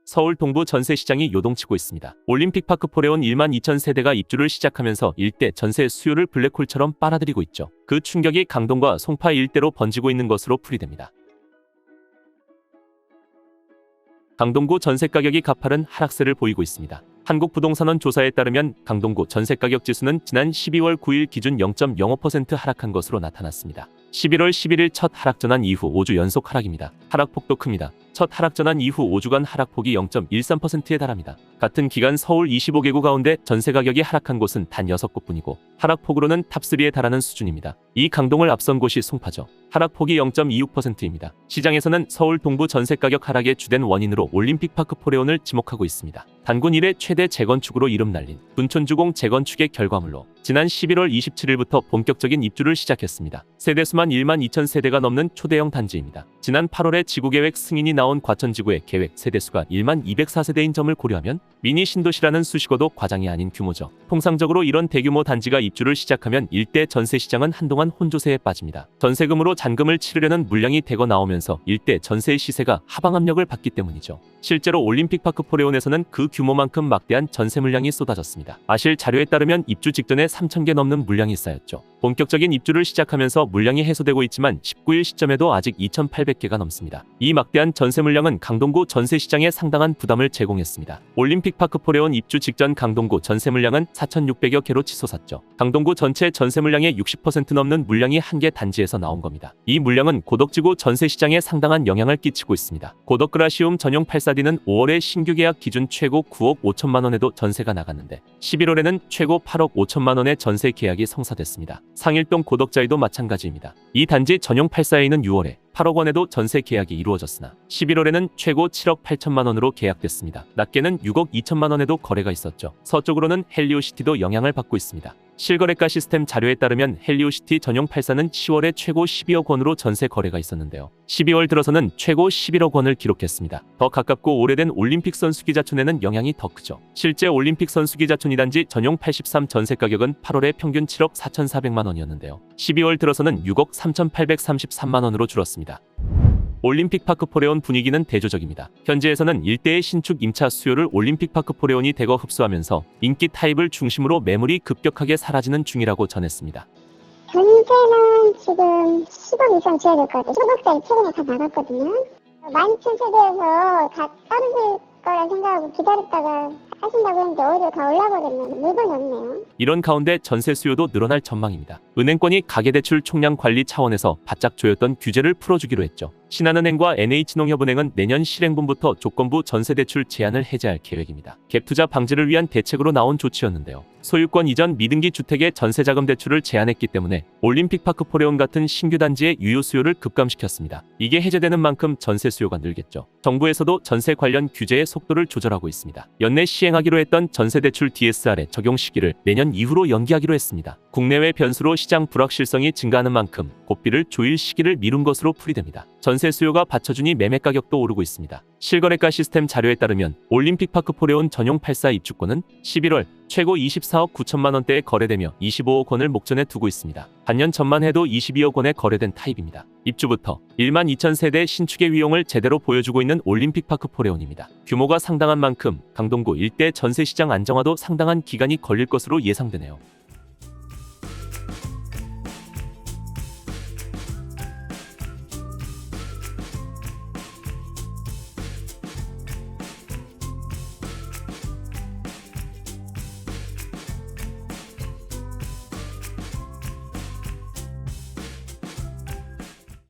서울 동부 전세시장이 요동치고 있습니다. 올림픽파크 포레온 1만 2천 세대가 입주를 시작하면서 일대 전세 수요를 블랙홀처럼 빨아들이고 있죠. 그 충격이 강동과 송파 일대로 번지고 있는 것으로 풀이됩니다. 강동구 전세가격이 가파른 하락세를 보이고 있습니다. 한국부동산원 조사에 따르면 강동구 전세가격 지수는 지난 12월 9일 기준 0.05% 하락한 것으로 나타났습니다. 11월 11일 첫 하락 전환 이후 5주 연속 하락입니다. 하락폭도 큽니다. 첫 하락 전환 이후 5주간 하락폭이 0.13%에 달합니다. 같은 기간 서울 25개구 가운데 전세가격이 하락한 곳은 단 6곳뿐이고 하락폭으로는 탑3에 달하는 수준입니다. 이 강동을 앞선 곳이 송파죠. 하락폭이 0.26%입니다. 시장에서는 서울 동부 전세가격 하락의 주된 원인으로 올림픽파크 포레온을 지목하고 있습니다. 단군 이래 최대 재건축으로 이름 날린 둔촌주공 재건축의 결과물로 지난 11월 27일부터 본격적인 입주를 시작했습니다. 세대수만 1만 2천 세대가 넘는 초대형 단지입니다. 지난 8월에 지구계획 승인이 나온 과천지구의 계획 세대수가 1만 204세대인 점을 고려하면 미니 신도시라는 수식어도 과장이 아닌 규모죠. 통상적으로 이런 대규모 단지가 입주를 시작하면 일대 전세시장은 한동안 혼조세에 빠집니다. 전세금으로 잔금을 치르려는 물량이 대거 나오면서 일대 전세의 시세가 하방 압력을 받기 때문이죠. 실제로 올림픽파크 포레온에서는 그 규모만큼 막대한 전세 물량이 쏟아졌습니다. 아실 자료에 따르면 입주 직전에 3,000개 넘는 물량이 쌓였죠. 본격적인 입주를 시작하면서 물량이 해소되고 있지만 19일 시점에도 아직 2,800개가 넘습니다. 이 막대한 전세 물량은 강동구 전세 시장에 상당한 부담을 제공했습니다. 올림픽파크 포레온 입주 직전 강동구 전세 물량은 4,600여 개로 치솟았죠. 강동구 전체 전세 물량의 60% 넘는 물량이 한 개 단지에서 나온 겁니다. 이 물량은 고덕지구 전세 시장에 상당한 영향을 끼치고 있습니다. 고덕그라시움 전용 8사디는 5월에 신규 계약 기준 최고 9억 5천만 원에도 전세가 나갔는데 11월에는 최고 8억 5천만 원의 전세 계약이 성사됐습니다. 상일동 고덕자이도 마찬가지입니다. 이 단지 전용 8사에는 6월에 8억 원에도 전세 계약이 이루어졌으나 11월에는 최고 7억 8천만 원으로 계약됐습니다. 낮게는 6억 2천만 원에도 거래가 있었죠. 서쪽으로는 헬리오시티도 영향을 받고 있습니다. 실거래가 시스템 자료에 따르면 헬리오시티 전용 8사는 10월에 최고 12억 원으로 전세 거래가 있었는데요. 12월 들어서는 최고 11억 원을 기록했습니다. 더 가깝고 오래된 올림픽 선수기자촌에는 영향이 더 크죠. 실제 올림픽 선수기자촌 2단지 전용 83 전세 가격은 8월에 평균 7억 4,400만 원이었는데요. 12월 들어서는 6억 3,833만 원으로 줄었습니다. 올림픽파크 포레온 분위기는 대조적입니다. 현지에서는 일대의 신축 임차 수요를 올림픽파크 포레온이 대거 흡수하면서 인기 타입을 중심으로 매물이 급격하게 사라지는 중이라고 전했습니다. 전세는 지금 10억 이상 지어야 될 것 같아요. 소득세 최근에 다 나갔거든요. 12,000세대에서 다 떨어질 거라 생각하고 기다렸다가 하신다고 했는데 오히려 다 올라버렸네요. 물건이 없네요. 이런 가운데 전세 수요도 늘어날 전망입니다. 은행권이 가계대출 총량 관리 차원에서 바짝 조였던 규제를 풀어주기로 했죠. 신한은행과 NH농협은행은 내년 실행분부터 조건부 전세대출 제한을 해제할 계획입니다. 갭투자 방지를 위한 대책으로 나온 조치였는데요. 소유권 이전 미등기 주택의 전세자금 대출을 제한했기 때문에 올림픽파크 포레온 같은 신규 단지의 유효 수요를 급감시켰습니다. 이게 해제되는 만큼 전세 수요가 늘겠죠. 정부에서도 전세 관련 규제의 속도를 조절하고 있습니다. 연내 시행하기로 했던 전세대출 DSR의 적용 시기를 내년 이후로 연기하기로 했습니다. 국내외 변수로 시장 불확실성이 증가하는 만큼 고삐를 조일 시기를 미룬 것으로 풀이됩니다. 전세 수요가 받쳐주니 매매 가격도 오르고 있습니다. 실거래가 시스템 자료에 따르면 올림픽파크 포레온 전용 8사 입주권은 11월 최고 24억 9천만 원대에 거래되며 25억 원을 목전에 두고 있습니다. 반년 전만 해도 22억 원에 거래된 타입입니다. 입주부터 1만 2천 세대 신축의 위용을 제대로 보여주고 있는 올림픽파크 포레온입니다. 규모가 상당한 만큼 강동구 일대 전세시장 안정화도 상당한 기간이 걸릴 것으로 예상되네요.